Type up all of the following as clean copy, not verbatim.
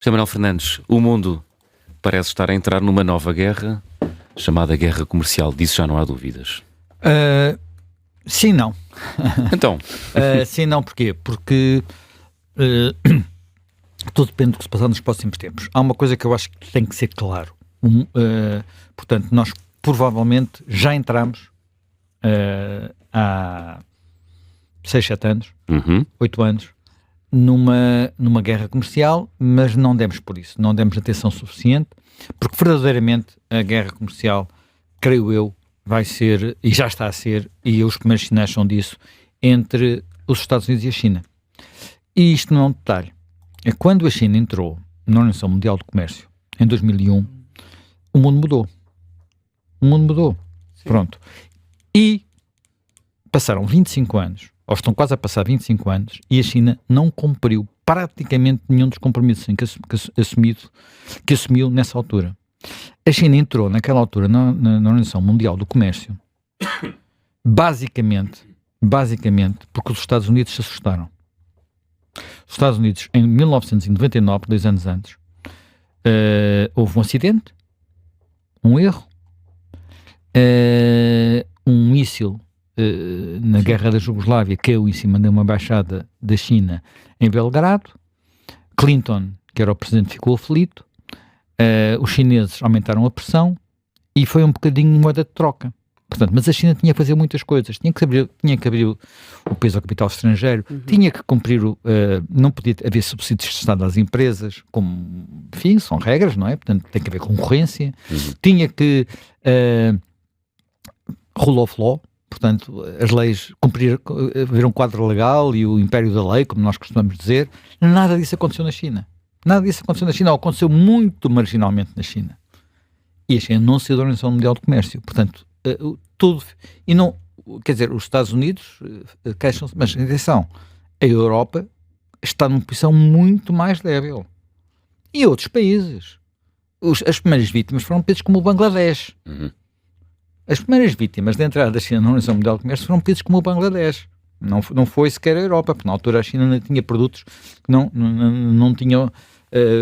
José Manuel Fernandes, o mundo parece estar a entrar numa nova guerra, chamada guerra comercial. Disso já não há dúvidas. Sim, não. Então? Sim, não, porquê? Porque tudo depende do que se passar nos próximos tempos. Há uma coisa que eu acho que tem que ser claro. Portanto, nós provavelmente já entramos há 6, 7 anos, 8 anos, numa guerra comercial, mas não demos por isso, não demos atenção suficiente, porque verdadeiramente a guerra comercial, creio eu, vai ser, e já está a ser, e os primeiros sinais são disso, entre os Estados Unidos e a China. E isto não é um detalhe. É quando a China entrou na Organização Mundial do Comércio, em 2001, o mundo mudou. O mundo mudou. Sim. Pronto. E passaram 25 anos, ou estão quase a passar 25 anos, e a China não cumpriu praticamente nenhum dos compromissos que assumiu nessa altura. A China entrou naquela altura na Organização Mundial do Comércio basicamente porque os Estados Unidos se assustaram. Os Estados Unidos, em 1999, 2 anos antes, houve um acidente, um erro, um míssil na guerra da Jugoslávia caiu em cima de uma embaixada da China em Belgrado. Clinton, que era o presidente, ficou aflito. Os chineses aumentaram a pressão e foi um bocadinho moeda de troca. Portanto, mas a China tinha que fazer muitas coisas. Tinha que abrir o peso ao capital estrangeiro, tinha que cumprir não podia haver subsídios de Estado às empresas, como, enfim, são regras, não é? Portanto, tem que haver concorrência. Tinha que rule of law, portanto, as leis, haver um quadro legal e o império da lei, como nós costumamos dizer. Nada disso aconteceu na China. Nada disso aconteceu na China, ou aconteceu muito marginalmente na China. E a China não saiu da Organização Mundial do Comércio. Portanto, tudo. E não, quer dizer, os Estados Unidos queixam-se, mas atenção, a Europa está numa posição muito mais débil. E outros países. As primeiras vítimas foram países como o Bangladesh. As primeiras vítimas da entrada da China na Organização Mundial do Comércio foram países como o Bangladesh. Não foi sequer a Europa, porque na altura a China não tinha produtos que não tinham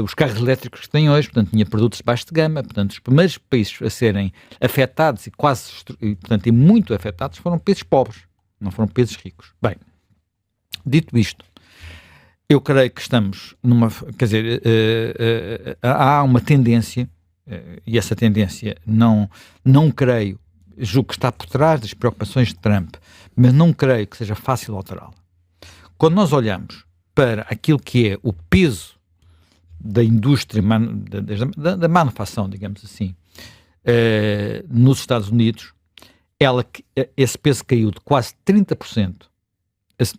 os carros elétricos que têm hoje, portanto tinha produtos de baixa gama. Portanto, os primeiros países a serem afetados e muito afetados foram países pobres, não foram países ricos. Bem, dito isto, eu creio que estamos numa, quer dizer, há uma tendência, e essa tendência não creio, julgo que está por trás das preocupações de Trump, mas não creio que seja fácil alterá-la. Quando nós olhamos para aquilo que é o peso da indústria, da manufação, digamos assim, nos Estados Unidos, esse peso caiu de quase 30%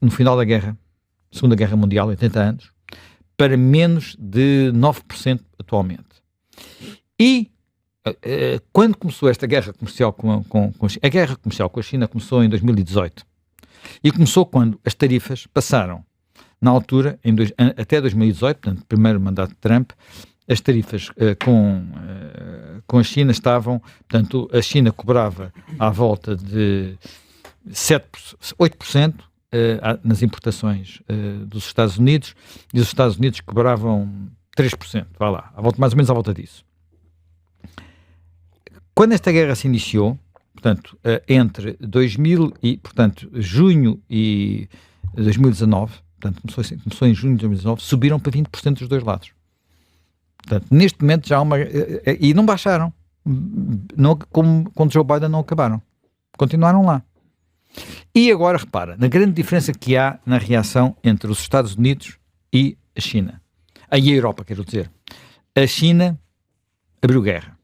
no final da Segunda Guerra Mundial, 80 anos, para menos de 9% atualmente. E quando começou esta guerra comercial com a China, a guerra comercial com a China começou em 2018 e começou quando as tarifas passaram, na altura, até 2018, portanto, primeiro mandato de Trump, as tarifas com a China estavam, portanto, a China cobrava à volta de 8% nas importações dos Estados Unidos, e os Estados Unidos cobravam 3%, vá lá, mais ou menos à volta disso. Quando esta guerra se iniciou, portanto, entre junho e 2019, portanto, começou em junho de 2019, subiram para 20% dos dois lados. Portanto, neste momento já há uma... E não baixaram. Como com Joe Biden não acabaram. Continuaram lá. E agora, repara, na grande diferença que há na reação entre os Estados Unidos e a China. E a Europa, quero dizer. A China abriu guerra.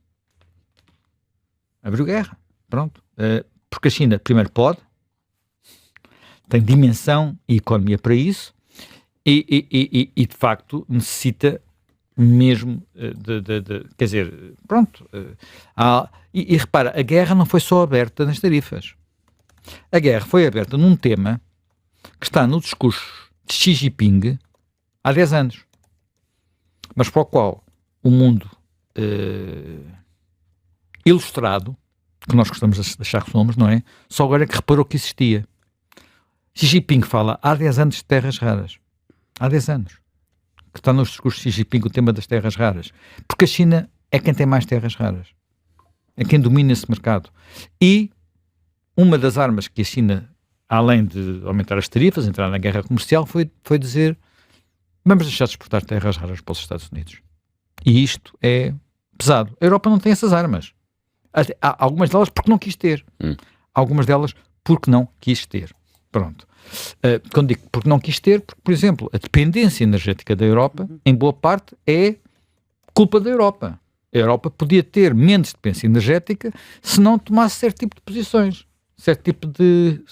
Pronto. Porque a China, primeiro, tem dimensão e economia para isso, e de facto necessita mesmo quer dizer, pronto. E repara, a guerra não foi só aberta nas tarifas. A guerra foi aberta num tema que está no discurso de Xi Jinping há 10 anos, mas para o qual o mundo ilustrado, que nós gostamos de achar que somos, não é? Só agora é que reparou que existia. Xi Jinping fala há 10 anos de terras raras. Há 10 anos. que está nos discursos de Xi Jinping o tema das terras raras. Porque a China é quem tem mais terras raras. É quem domina esse mercado. E uma das armas que a China, além de aumentar as tarifas, entrar na guerra comercial, foi dizer: vamos deixar de exportar terras raras para os Estados Unidos. E isto é pesado. A Europa não tem essas armas. Há algumas delas porque não quis ter. Algumas delas porque não quis ter. Pronto. Quando digo porque não quis ter, porque, por exemplo, a dependência energética da Europa, em boa parte, é culpa da Europa. A Europa podia ter menos dependência energética se não tomasse certo tipo de posições, se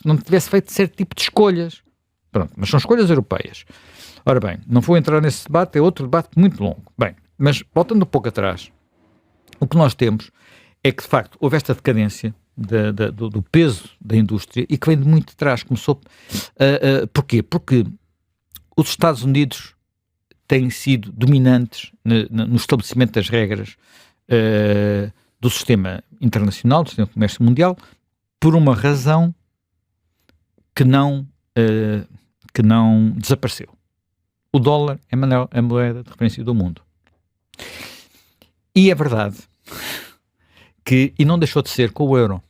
não tivesse feito certo tipo de escolhas. Pronto, mas são escolhas europeias. Ora bem, não vou entrar nesse debate, é outro debate muito longo. Bem, mas voltando um pouco atrás, o que nós temos é que, de facto, houve esta decadência do peso da indústria e que vem de muito de trás. Começou. Porquê? Porque os Estados Unidos têm sido dominantes no estabelecimento das regras do sistema internacional, do sistema de comércio mundial, por uma razão que não desapareceu. O dólar é a moeda de referência do mundo. E é verdade e não deixou de ser com o euro.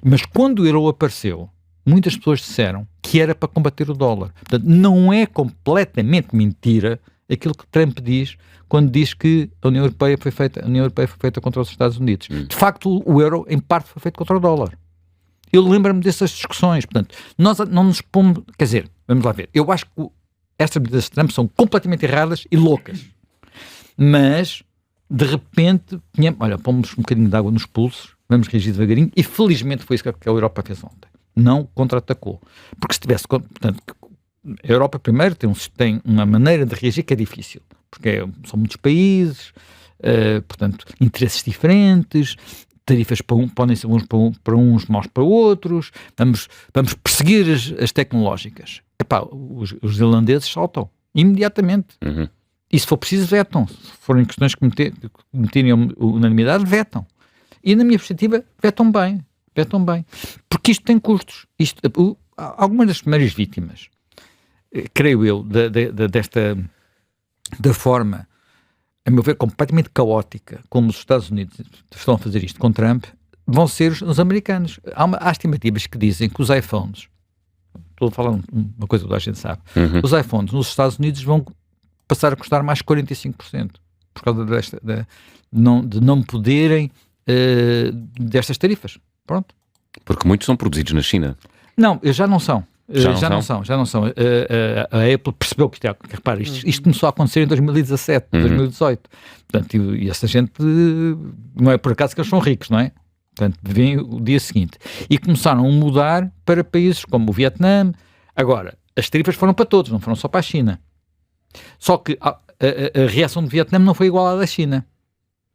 Mas quando o euro apareceu, muitas pessoas disseram que era para combater o dólar. Portanto, não é completamente mentira aquilo que Trump diz quando diz que a União Europeia foi feita contra os Estados Unidos. De facto, o euro, em parte, foi feito contra o dólar. Eu lembro-me dessas discussões. Portanto, nós não nos pomos... Quer dizer, vamos lá ver. Eu acho que estas medidas de Trump são completamente erradas e loucas. Mas... de repente, pomos um bocadinho de água nos pulsos, vamos reagir devagarinho, e felizmente foi isso que a Europa fez ontem. Não contra-atacou. Porque se tivesse... Portanto, a Europa, primeiro, tem uma maneira de reagir que é difícil. Porque são muitos países, portanto, interesses diferentes, tarifas podem ser bons para uns, maus para outros, vamos perseguir as tecnológicas. Os irlandeses saltam imediatamente. E se for preciso, vetam. Se forem questões que meterem unanimidade, vetam. E na minha perspectiva, vetam bem. Porque isto tem custos. Algumas das primeiras vítimas, creio eu, da forma, a meu ver, completamente caótica, como os Estados Unidos estão a fazer isto com Trump, vão ser os americanos. Há estimativas que dizem que os iPhones, estou a falar uma coisa que toda a gente sabe, os iPhones nos Estados Unidos vão passar a custar mais 45%, por causa de não poderem destas tarifas. Pronto. Porque muitos são produzidos na China. Não, já não são. Já não são. A Apple percebeu que repara, isto começou a acontecer em 2017, 2018. Portanto, e essa gente, não é por acaso que eles são ricos, não é? Portanto, vem o dia seguinte. E começaram a mudar para países como o Vietnã. Agora, as tarifas foram para todos, não foram só para a China. Só que a reação do Vietnã não foi igual à da China.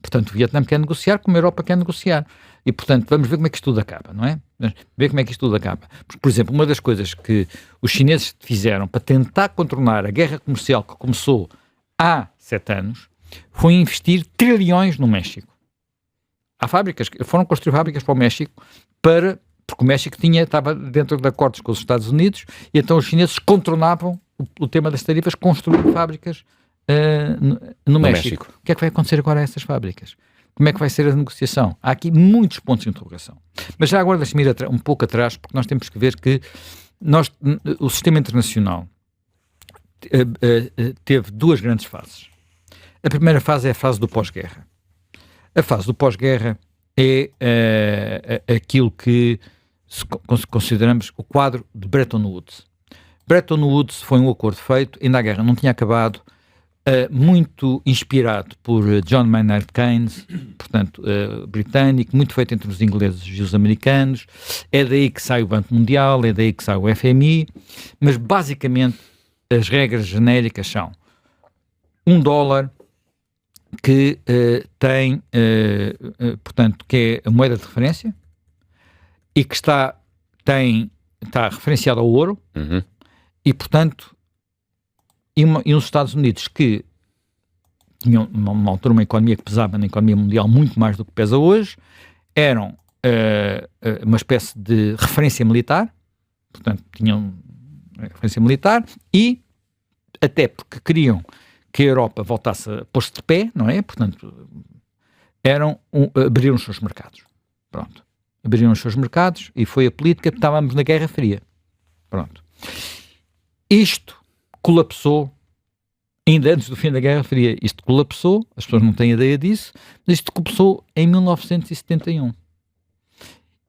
Portanto, o Vietnã quer negociar como a Europa quer negociar. E, portanto, vamos ver como é que isto tudo acaba, não é? Ver como é que isto tudo acaba. Porque, por exemplo, uma das coisas que os chineses fizeram para tentar contornar a guerra comercial que começou há 7 anos foi investir trilhões no México. Há fábricas, foram construir fábricas para o México porque o México estava dentro de acordos com os Estados Unidos e então os chineses contornavam o tema das tarifas, construindo fábricas no México. O que é que vai acontecer agora a essas fábricas? Como é que vai ser a negociação? Há aqui muitos pontos de interrogação. Mas já agora deixe-me ir um pouco atrás, porque nós temos que ver que o sistema internacional teve 2 grandes fases. A primeira fase é a fase do pós-guerra. A fase do pós-guerra é aquilo que consideramos o quadro de Bretton Woods. Bretton Woods foi um acordo feito, ainda a guerra não tinha acabado, muito inspirado por John Maynard Keynes, portanto, britânico, muito feito entre os ingleses e os americanos. É daí que sai o Banco Mundial, é daí que sai o FMI, mas basicamente as regras genéricas são $1 que tem, portanto, que é a moeda de referência e que está referenciado ao ouro. E, portanto, e os Estados Unidos que tinham, numa altura, uma economia que pesava na economia mundial muito mais do que pesa hoje, eram uma espécie de referência militar, portanto, tinham referência militar e, até porque queriam que a Europa voltasse a pôr-se de pé, não é? Portanto, abriram os seus mercados. Pronto. Abriram os seus mercados e foi a política, estávamos na Guerra Fria. Pronto. Isto colapsou ainda antes do fim da Guerra Fria. Isto colapsou, as pessoas não têm ideia disso, mas isto colapsou em 1971.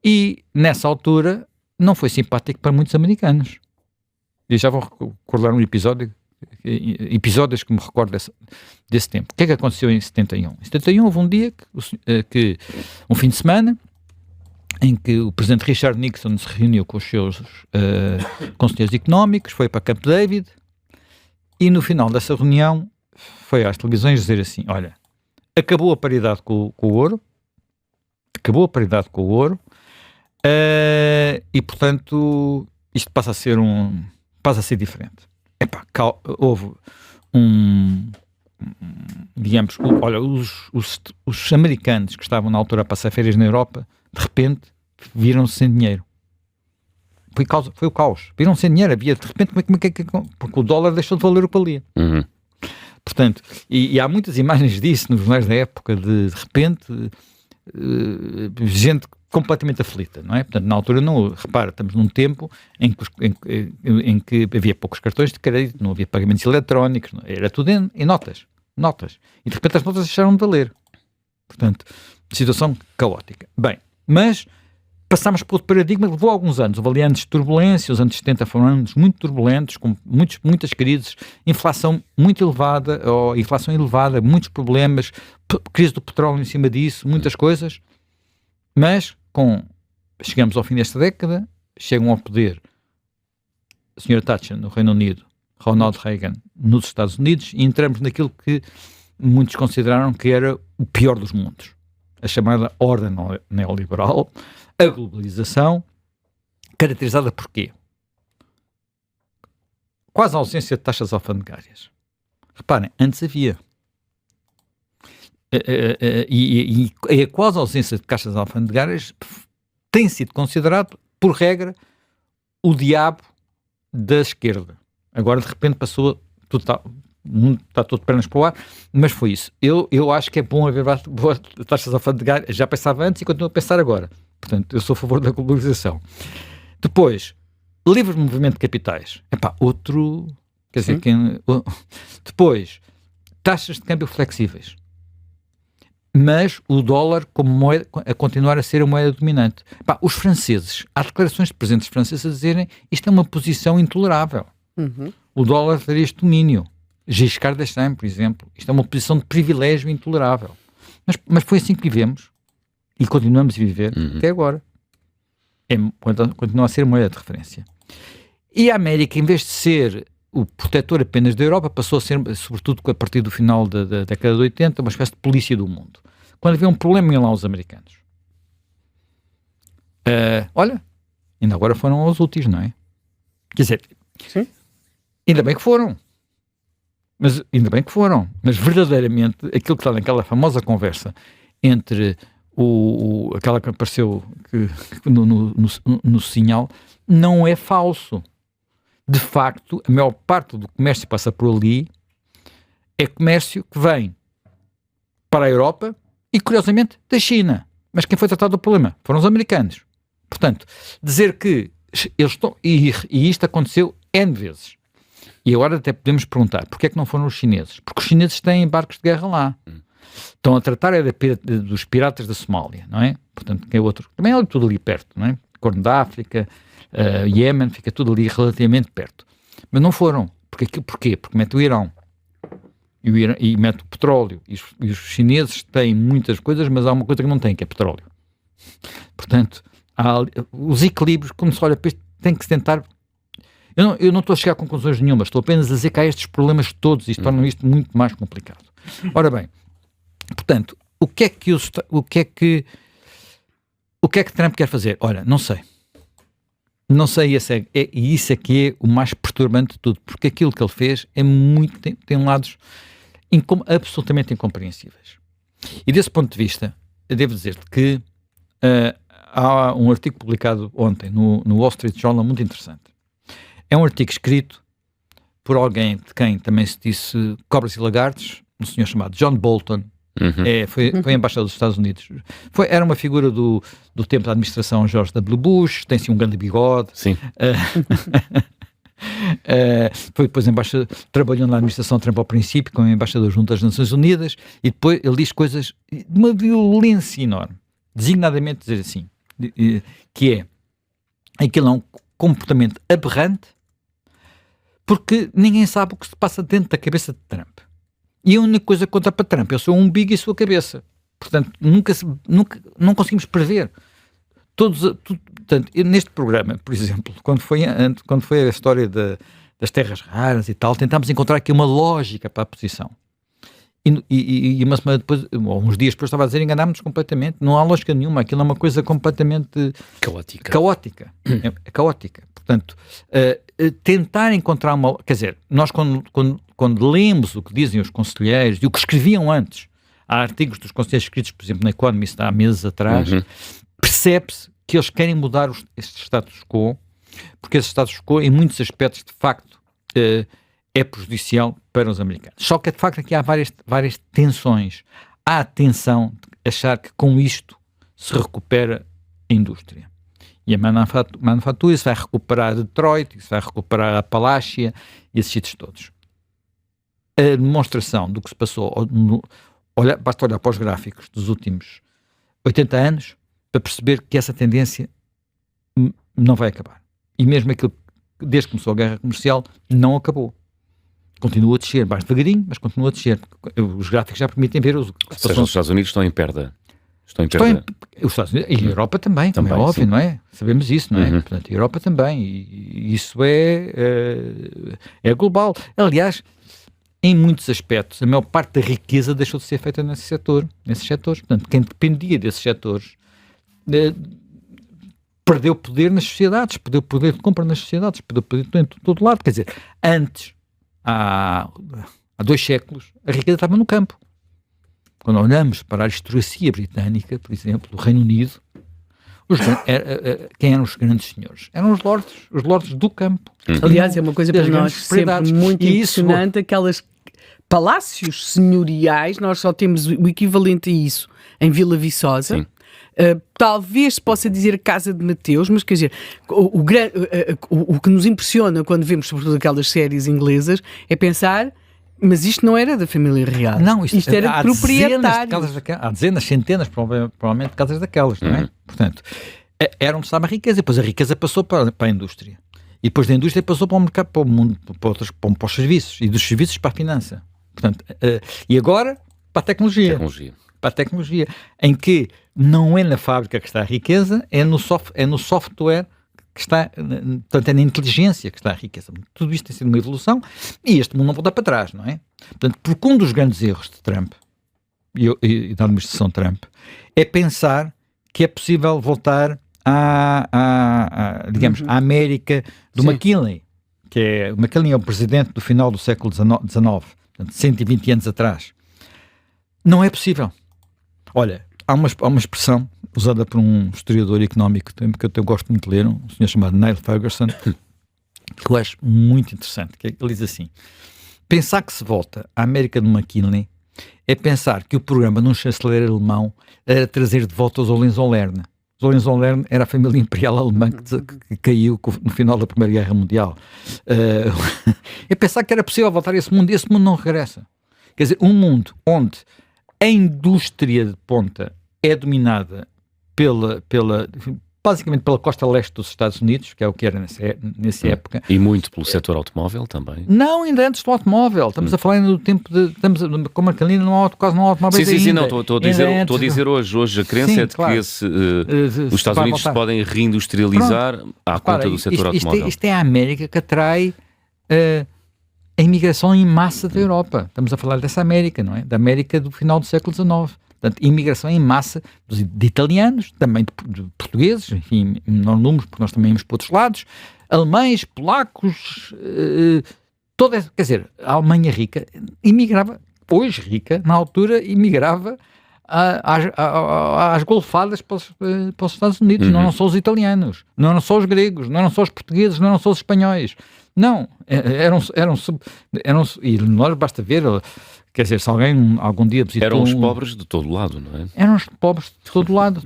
E, nessa altura, não foi simpático para muitos americanos. E já vou recordar episódios que me recordo desse tempo. O que é que aconteceu em 71? Em 71 houve um dia, um fim de semana, em que o presidente Richard Nixon se reuniu com os seus conselheiros económicos, foi para Camp David, e no final dessa reunião foi às televisões dizer assim, olha, acabou a paridade com o ouro, e portanto isto passa a ser diferente. Epá, houve digamos, olha, os americanos que estavam na altura a passar férias na Europa, de repente viram-se sem dinheiro. Foi o caos. Viram-se sem dinheiro. Havia, de repente, porque o dólar deixou de valer o que valia. Uhum. Portanto, e há muitas imagens disso nos jornais da época, de repente, gente completamente aflita, não é? Portanto, na altura, repara, estamos num tempo em que havia poucos cartões de crédito, não havia pagamentos eletrónicos, era tudo em notas. E de repente as notas deixaram de valer. Portanto, situação caótica. Bem, mas passámos por outro paradigma que levou alguns anos. Houve ali anos de turbulência, os anos 70 foram anos muito turbulentos, com muitas crises, inflação muito elevada, muitos problemas, crise do petróleo em cima disso, muitas coisas, mas chegamos ao fim desta década, chegam ao poder a Sra. Thatcher no Reino Unido, Ronald Reagan nos Estados Unidos, e entramos naquilo que muitos consideraram que era o pior dos mundos, a chamada ordem neoliberal, a globalização, caracterizada por quê? Quase a ausência de taxas alfandegárias. Reparem, antes havia. E a quase ausência de taxas alfandegárias tem sido considerado, por regra, o diabo da esquerda. Agora, de repente, passou, está tudo de pernas para o ar, mas foi isso. Eu acho que é bom haver boas taxas alfandegárias, já pensava antes e continuo a pensar agora. Portanto, eu sou a favor da globalização. Depois, livre movimento de capitais. Outro... Quer dizer, depois, taxas de câmbio flexíveis. Mas o dólar como moeda, a continuar a ser a moeda dominante. Os franceses, há declarações de presidentes franceses a dizerem isto é uma posição intolerável. Uhum. O dólar teria este domínio. Giscard d'Estaing, por exemplo. Isto é uma posição de privilégio intolerável. Mas foi assim que vivemos. E continuamos a viver até agora. Continua a ser moeda de referência. E a América, em vez de ser o protetor apenas da Europa, passou a ser, sobretudo a partir do final da década de 80, uma espécie de polícia do mundo. Quando havia um problema, iam lá os americanos. Olha, ainda agora foram aos úteis, não é? Quer dizer, sim, ainda bem que foram. Mas verdadeiramente, aquilo que está naquela famosa conversa entre aquela que apareceu no sinal, não é falso. De facto, a maior parte do comércio que passa por ali é comércio que vem para a Europa e, curiosamente, da China. Mas quem foi tratado do problema foram os americanos. Portanto, dizer que eles estão... E isto aconteceu N vezes. E agora até podemos perguntar, porquê é que não foram os chineses? Porque os chineses têm barcos de guerra lá. Estão a tratar dos piratas da Somália, não é? Portanto, que é outro... Também é tudo ali perto, não é? Corno da África... Iémen, fica tudo ali relativamente perto. Mas não foram. Porquê? Porque mete o Irão. E mete o petróleo. E os chineses têm muitas coisas, mas há uma coisa que não têm, que é petróleo. Portanto, os equilíbrios, quando se olha para isto, tem que se tentar... Eu não estou a chegar a conclusões nenhumas, estou apenas a dizer que há estes problemas todos e tornam isto muito mais complicado. Ora bem, portanto, o que é que Trump quer fazer? Olha, não sei. Não sei, e isso é que é o mais perturbante de tudo, porque aquilo que ele fez tem lados absolutamente incompreensíveis. E desse ponto de vista, eu devo dizer-te que há um artigo publicado ontem no Wall Street Journal muito interessante. É um artigo escrito por alguém de quem também se disse cobras e lagartos, um senhor chamado John Bolton. Foi embaixador dos Estados Unidos. Era uma figura do tempo da administração George W. Bush, tem-se um grande bigode. Sim. Foi depois trabalhou na administração Trump ao princípio, como embaixador junto às Nações Unidas, e depois ele diz coisas de uma violência enorme, designadamente dizer assim, que é aquilo é um comportamento aberrante, porque ninguém sabe o que se passa dentro da cabeça de Trump. E a única coisa que conta para Trump é o seu umbigo e a sua cabeça. Portanto, não conseguimos prever. Portanto, neste programa, por exemplo, quando foi a história das terras raras e tal, tentámos encontrar aqui uma lógica para a posição. E uma semana depois, ou uns dias depois, estava a dizer, enganámos-nos completamente. Não há lógica nenhuma. Aquilo é uma coisa completamente caótica. É caótica. Portanto, tentar encontrar uma... Quer dizer, nós quando lemos o que dizem os conselheiros e o que escreviam antes, há artigos dos conselheiros escritos, por exemplo, na Economist há meses atrás, percebe-se que eles querem mudar este status quo, porque esse status quo, em muitos aspectos, de facto, é prejudicial para os americanos. Só que, de facto, aqui há várias tensões. Há a tensão de achar que com isto se recupera a indústria. E a manufatura, isso vai recuperar Detroit, isso vai recuperar a Appalachia e esses sítios todos. A demonstração do que se passou, basta olhar para os gráficos dos últimos 80 anos para perceber que essa tendência não vai acabar. E mesmo aquilo que, desde que começou a guerra comercial, não acabou. Continua a descer, mais devagarinho, mas continua a descer. Os gráficos já permitem ver os Estados Unidos estão em perda. Os Estados Unidos, e a Europa também é óbvio, sim. Não é? Sabemos isso, não é? Portanto, a Europa também, e isso é global. Aliás, em muitos aspectos, a maior parte da riqueza deixou de ser feita nesses setores. Portanto, quem dependia desses setores perdeu poder nas sociedades, perdeu poder de compra nas sociedades, perdeu poder de todo lado. Quer dizer, antes, há 2 séculos, a riqueza estava no campo. Quando olhamos para a aristocracia britânica, por exemplo, do Reino Unido, quem eram os grandes senhores? Eram os lords do campo. Aliás, é uma coisa para nós sempre muito impressionante, aquelas palácios senhoriais, nós só temos o equivalente a isso em Vila Viçosa. Talvez se possa dizer Casa de Mateus, mas quer dizer, o que nos impressiona quando vemos sobretudo aquelas séries inglesas é pensar, mas isto não era da família real. Não, isto era de proprietários. Há dezenas, centenas, provavelmente, de casas daquelas, não é? Portanto, era onde estava a riqueza, e depois a riqueza passou para a indústria. E depois da indústria passou para o mercado, para o mundo, para os serviços, e dos serviços para a finança. Portanto, e agora para a tecnologia. Para a tecnologia, em que não é na fábrica que está a riqueza, é no software que está, portanto é na inteligência que está a riqueza. Tudo isto tem sido uma evolução e este mundo não pode dar para trás, não é? Portanto, porque um dos grandes erros de Trump e da administração Trump é pensar que é possível voltar digamos, à América do McKinley, o McKinley é o presidente do final do século XIX, portanto, 120 anos atrás. Não é possível. Olha, há uma expressão usada por um historiador económico que eu gosto muito de ler, um senhor chamado Niall Ferguson, que eu acho muito interessante, que ele diz assim: pensar que se volta à América do McKinley é pensar que o programa de um chanceler alemão era trazer de volta os Hohenzollern. Os Hohenzollern era a família imperial alemã que caiu no final da Primeira Guerra Mundial. É pensar que era possível voltar a esse mundo, e esse mundo não regressa. Quer dizer, um mundo onde a indústria de ponta é dominada basicamente pela costa leste dos Estados Unidos, que é o que era nessa época. E muito pelo setor automóvel também. Não, ainda antes do automóvel. Estamos a falar ainda do tempo como a Calina quase não há automóveis ainda. Sim, não, estou a dizer hoje a crença é de que os Estados Unidos se podem reindustrializar à conta do setor automóvel. Isto é a América que atrai a imigração em massa da Europa. Estamos a falar dessa América, não é? Da América do final do século XIX. Portanto, imigração em massa de italianos, também de portugueses, enfim, em menor número, porque nós também íamos para outros lados, alemães, polacos, quer dizer, a Alemanha rica imigrava, hoje rica, na altura imigrava às golfadas para os Estados Unidos. Não eram só os italianos, não eram só os gregos, não eram só os portugueses, não eram só os espanhóis. Não, e nós basta ver, quer dizer, se alguém algum dia visitou... Eram os pobres de todo lado, não é? Eram os pobres de todo lado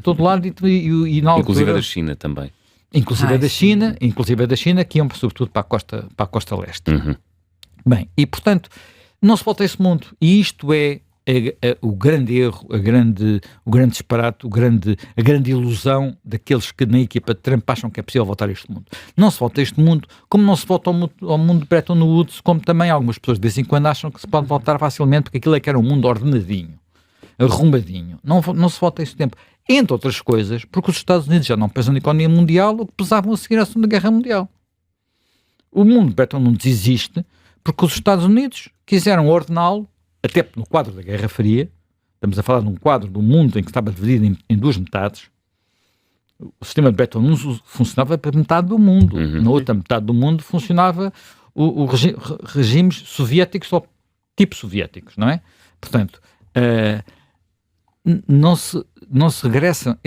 e na altura, inclusive da China também. Inclusive da China, que iam sobretudo para a costa leste. Uhum. Bem, e portanto, não se volta a esse mundo, e isto é o grande erro, o grande disparate, a grande ilusão daqueles que na equipa de Trump acham que é possível voltar a este mundo. Não se volta a este mundo, como não se volta ao mundo de Bretton Woods, como também algumas pessoas de vez em quando acham que se pode voltar facilmente, porque aquilo é que era um mundo ordenadinho, arrumadinho. Não se volta a esse tempo. Entre outras coisas, porque os Estados Unidos já não pesam na economia mundial o que pesavam a seguir à Segunda Guerra Mundial. O mundo de Bretton Woods existe porque os Estados Unidos quiseram ordená-lo, até no quadro da Guerra Fria. Estamos a falar de um quadro do mundo em que estava dividido em duas metades. O sistema de Bretton Woods funcionava para metade do mundo. Uhum. Na outra metade do mundo funcionava o regimes soviéticos ou tipo soviéticos, não é? Portanto, não se regressa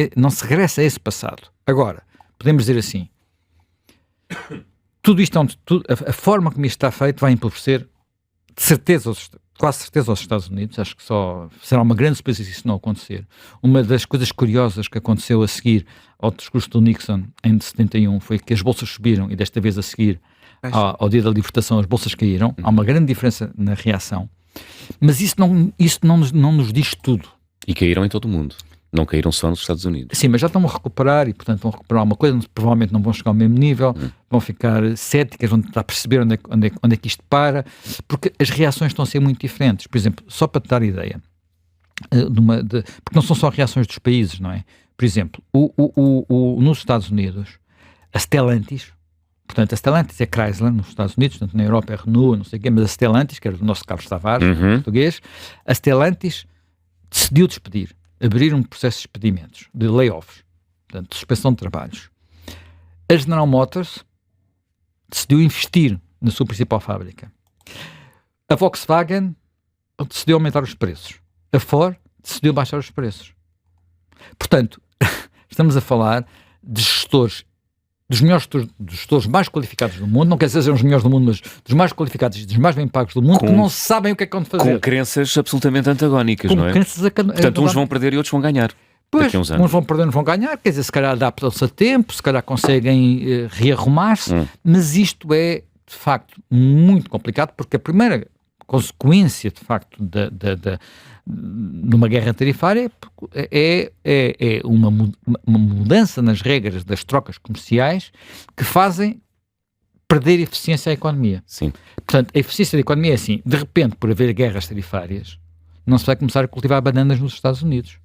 a esse passado. Agora, podemos dizer assim, tudo isto, a forma como isto está feito vai empobrecer de certeza quase certeza aos Estados Unidos. Acho que só será uma grande surpresa se isso não acontecer. Uma das coisas curiosas que aconteceu a seguir ao discurso do Nixon em 71 foi que as bolsas subiram, e desta vez a seguir ao dia da libertação as bolsas caíram. Há uma grande diferença na reação, mas isso não nos diz tudo. E caíram em todo o mundo, não caíram só nos Estados Unidos. Sim, mas já estão a recuperar, e portanto vão recuperar uma coisa, provavelmente não vão chegar ao mesmo nível, vão ficar céticas, vão tentar perceber onde é que isto para, porque as reações estão a ser muito diferentes. Por exemplo, só para te dar ideia, porque não são só reações dos países, não é? Por exemplo, nos Estados Unidos, a Stellantis, portanto a Stellantis é Chrysler nos Estados Unidos, portanto na Europa é Renault, não sei o quê, mas a Stellantis, que era do nosso Carlos Tavares, português, a Stellantis decidiu despedir, abrir um processo de despedimentos, de layoffs, portanto, de suspensão de trabalhos. A General Motors decidiu investir na sua principal fábrica. A Volkswagen decidiu aumentar os preços. A Ford decidiu baixar os preços. Portanto, estamos a falar de gestores, dos gestores mais qualificados do mundo, não quer dizer sejam os melhores do mundo, mas dos mais qualificados e dos mais bem pagos do mundo, que não sabem o que é que vão fazer. Com crenças absolutamente antagónicas, não é? Portanto, uns vão perder e outros vão ganhar. Pois, uns vão perder, uns vão ganhar, quer dizer, se calhar adaptam-se a tempo, se calhar conseguem rearrumar-se, mas isto é, de facto, muito complicado, porque a primeira consequência, de facto, de uma guerra tarifária é uma mudança nas regras das trocas comerciais que fazem perder eficiência à economia. Sim. Portanto, a eficiência da economia é assim, de repente, por haver guerras tarifárias, não se vai começar a cultivar bananas nos Estados Unidos.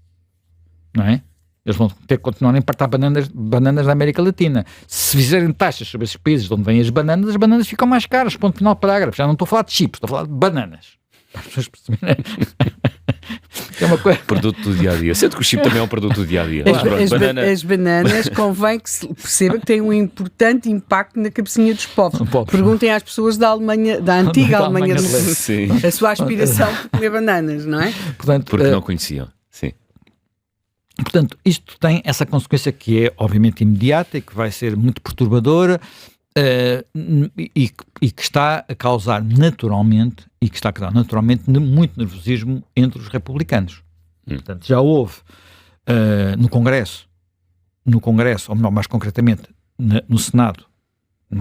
Não é? Eles vão ter que continuar a importar bananas da América Latina. Se fizerem taxas sobre esses países de onde vêm as bananas ficam mais caras, ponto final parágrafo. Já não estou a falar de chips, estou a falar de bananas. As pessoas perceberem. É uma coisa... Produto do dia-a-dia. Sendo que o chip também é um produto do dia-a-dia. As bananas convém que se perceba que têm um importante impacto na cabecinha dos povos. Perguntem às pessoas da Alemanha, da antiga Alemanha do Sul, a sua aspiração por comer bananas, não é? Portanto, porque não conheciam. Sim. Portanto, isto tem essa consequência que é obviamente imediata e que vai ser muito perturbadora e que está a causar naturalmente muito nervosismo entre os republicanos. Portanto, já houve no Congresso, ou melhor, mais concretamente no Senado,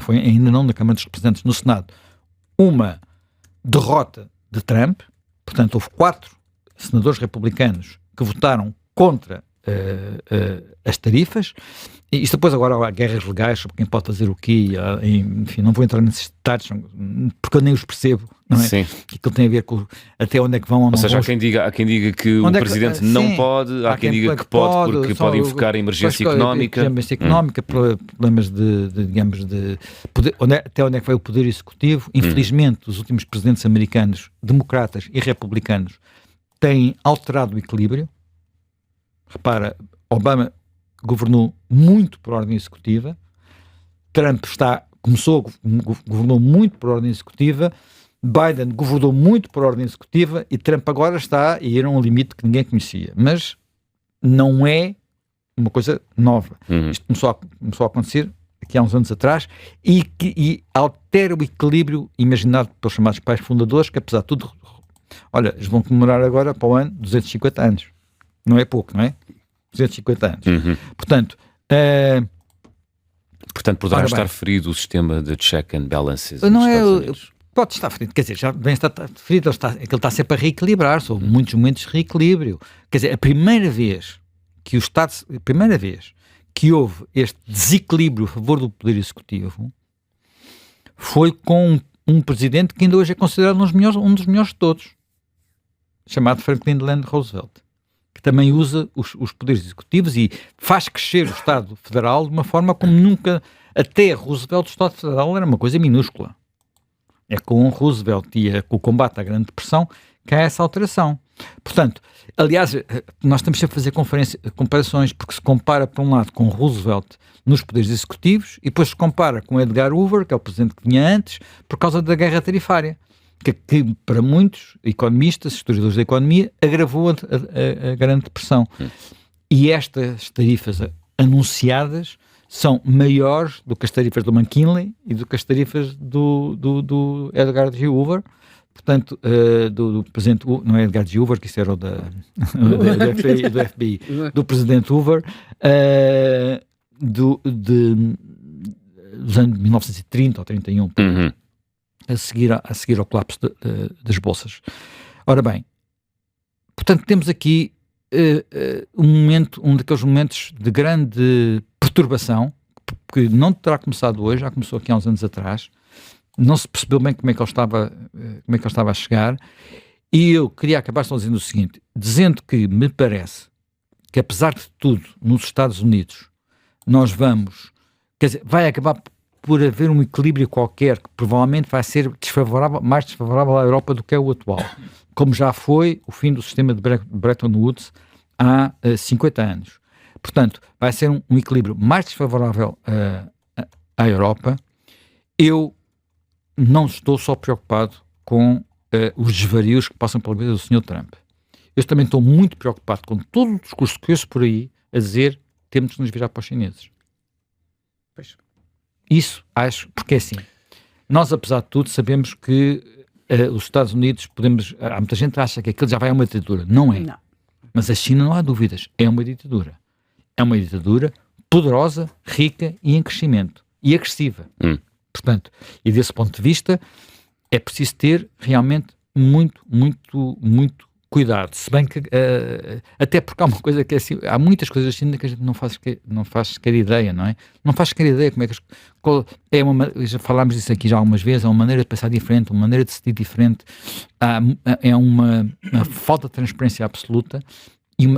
ainda não na Câmara dos Representantes, no Senado, uma derrota de Trump. Portanto, houve 4 senadores republicanos que votaram contra as tarifas. E isto depois agora há guerras legais sobre quem pode fazer o quê, enfim, não vou entrar nesses detalhes porque eu nem os percebo, não é? Sim. Que aquilo tem a ver com até onde é que vão ou não. Ou seja, há quem diga que o Presidente não pode, há quem diga que pode porque pode invocar a emergência económica. Emergência económica, problemas digamos, de poder, até onde é que vai o poder executivo. Infelizmente, os últimos presidentes americanos, democratas e republicanos, têm alterado o equilíbrio. Repara, Obama governou muito por ordem executiva, Trump governou muito por ordem executiva, Biden governou muito por ordem executiva e Trump agora está a ir a um limite que ninguém conhecia. Mas não é uma coisa nova. Isto começou a acontecer aqui há uns anos atrás, e altera o equilíbrio imaginado pelos chamados pais fundadores, que apesar de tudo, olha, eles vão comemorar agora para o ano 250 anos. Não é pouco, não é? 250 anos. Portanto, poderá estar ferido o sistema de check and balances não é, pode estar ferido, quer dizer, já bem está ferido, ele está sempre a reequilibrar, são muitos momentos de reequilíbrio. Quer dizer, a primeira vez que houve este desequilíbrio a favor do poder executivo foi com um presidente que ainda hoje é considerado um dos melhores de todos, chamado Franklin Delano Roosevelt, que também usa os poderes executivos e faz crescer o Estado Federal de uma forma como nunca, até Roosevelt, o Estado Federal era uma coisa minúscula. É com Roosevelt e com o combate à Grande Depressão que há essa alteração. Portanto, aliás, nós temos sempre a fazer comparações, porque se compara, por um lado, com Roosevelt nos poderes executivos e depois se compara com Edgar Hoover, que é o presidente que vinha antes, por causa da guerra tarifária, que para muitos economistas, historiadores da economia, agravou a Grande Depressão. E estas tarifas anunciadas são maiores do que as tarifas do McKinley e do que as tarifas do Edgar G. Hoover. Portanto, do presidente, não é Edgar G. Hoover, que isso era o do FBI, do presidente Hoover, dos anos 1930 ou 31, a seguir ao colapso das bolsas. Ora bem, portanto, temos aqui um daqueles momentos de grande perturbação, que não terá começado hoje, já começou aqui há uns anos atrás. Não se percebeu bem como é que ele estava a chegar, e eu queria acabar só dizendo o seguinte, dizendo que me parece que, apesar de tudo, nos Estados Unidos, nós vamos, quer dizer, vai acabar por haver um equilíbrio qualquer que provavelmente vai ser mais desfavorável à Europa do que é o atual, como já foi o fim do sistema de Bretton Woods há 50 anos. Portanto, vai ser um equilíbrio mais desfavorável à Europa. Eu não estou só preocupado com os desvarios que passam pela vida do Sr. Trump. Eu também estou muito preocupado com todo o discurso que ouço por aí a dizer temos de nos virar para os chineses. Pois. Isso acho, porque é assim, nós apesar de tudo sabemos que os Estados Unidos há muita gente que acha que aquilo já vai a uma ditadura. Não é. Não. Mas a China, não há dúvidas, é uma ditadura. É uma ditadura poderosa, rica e em crescimento. E agressiva. Portanto, e desse ponto de vista, é preciso ter realmente muito, muito, muito cuidado. Se bem que, até porque há uma coisa que é assim, há muitas coisas assim que a gente não faz sequer ideia, não é? Não faz sequer ideia como é que já falámos disso aqui já algumas vezes, é uma maneira de pensar diferente, uma maneira de sentir diferente, é uma falta de transparência absoluta,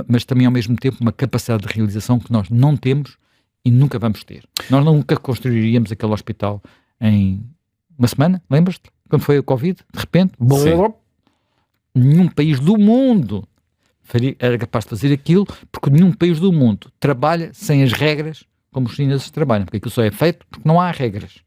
mas também ao mesmo tempo uma capacidade de realização que nós não temos e nunca vamos ter. Nós nunca construiríamos aquele hospital em uma semana, lembras-te? Quando foi a Covid, de repente, nenhum país do mundo era capaz de fazer aquilo, porque nenhum país do mundo trabalha sem as regras como os chineses trabalham, porque aquilo só é feito porque não há regras.